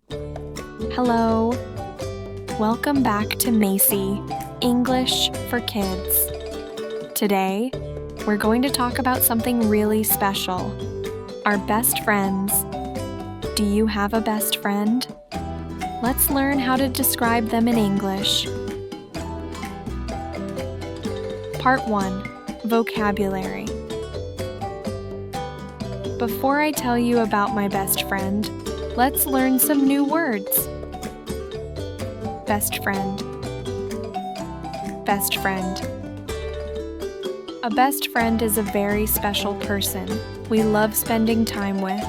Hello. Welcome back to Maci-English for Kids. Today, we're going to talk about something really special, our best friends. Do you have a best friend? Let's learn how to describe them in English. Part 1. Vocabulary. Before I tell you about my best friend, let's learn some new words. Best friend. Best friend. A best friend is a very special person we love spending time with.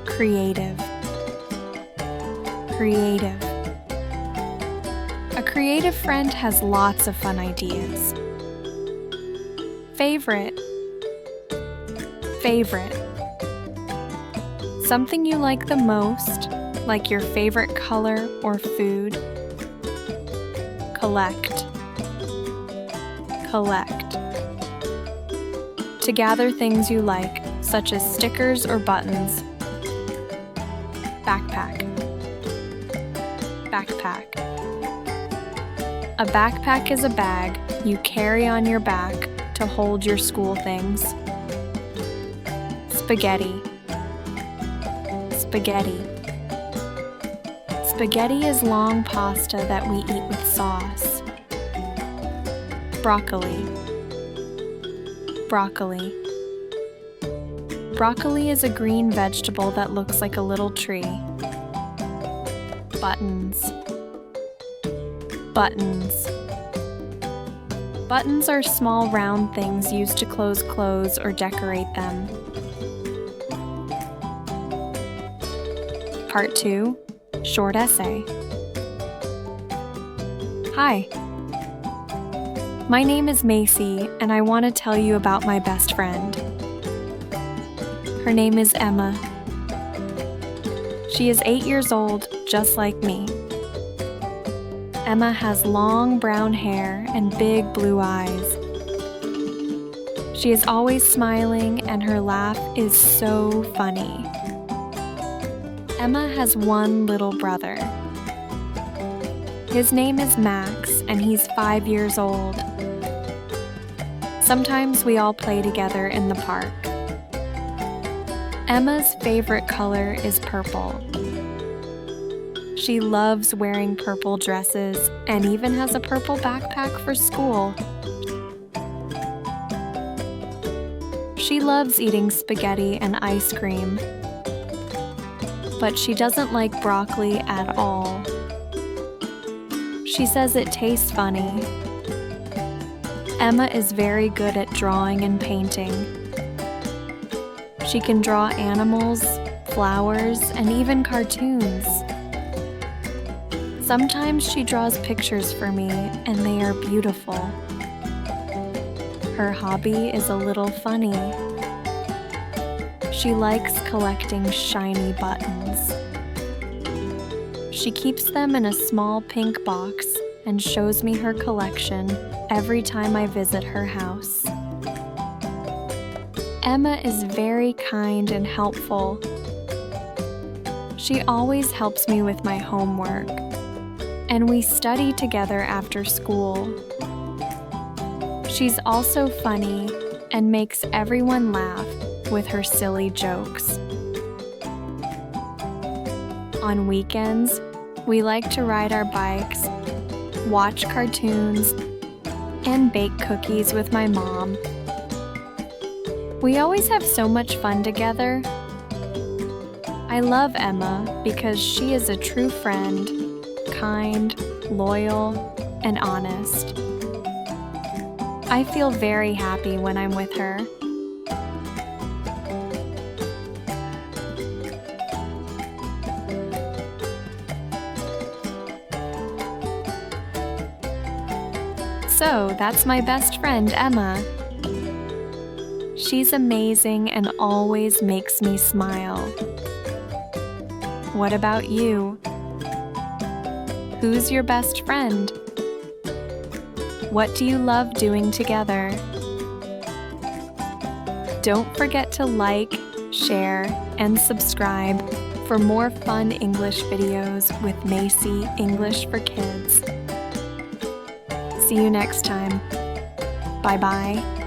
Creative. Creative. A creative friend has lots of fun ideas. Favorite. Favorite. Something you like the most, like your favorite color or food. Collect. Collect. To gather things you like, such as stickers or buttons. Backpack. Backpack. A backpack is a bag you carry on your back to hold your school things. Spaghetti. Spaghetti. Spaghetti is long pasta that we eat with sauce. Broccoli. Broccoli. Broccoli is a green vegetable that looks like a little tree. Buttons. Buttons. Buttons are small round things used to close clothes or decorate them. Part 2. Short essay. Hi. My name is Maci, and I want to tell you about my best friend. Her name is Emma. She is 8 years old, just like me. Emma has long brown hair and big blue eyes. She is always smiling, and her laugh is so funny. Emma has one little brother. His name is Max, and he's 5 years old. Sometimes we all play together in the park. Emma's favorite color is purple. She loves wearing purple dresses and even has a purple backpack for school. She loves eating spaghetti and ice cream, but she doesn't like broccoli at all. She says it tastes funny. Emma is very good at drawing and painting. She can draw animals, flowers, and even cartoons. Sometimes she draws pictures for me, and they are beautiful. Her hobby is a little funny. She likes collecting shiny buttons. She keeps them in a small pink box and shows me her collection every time I visit her house. Emma is very kind and helpful. She always helps me with my homework, and we study together after school. She's also funny and makes everyone laugh with her silly jokes. On weekends, we like to ride our bikes, watch cartoons, and bake cookies with my mom. We always have so much fun together. I love Emma because she is a true friend, kind, loyal, and honest. I feel very happy when I'm with her. So that's my best friend, Emma. She's amazing and always makes me smile. What about you? Who's your best friend? What do you love doing together? Don't forget to like, share, and subscribe for more fun English videos with Maci-English for Kids. See you next time. Bye-bye.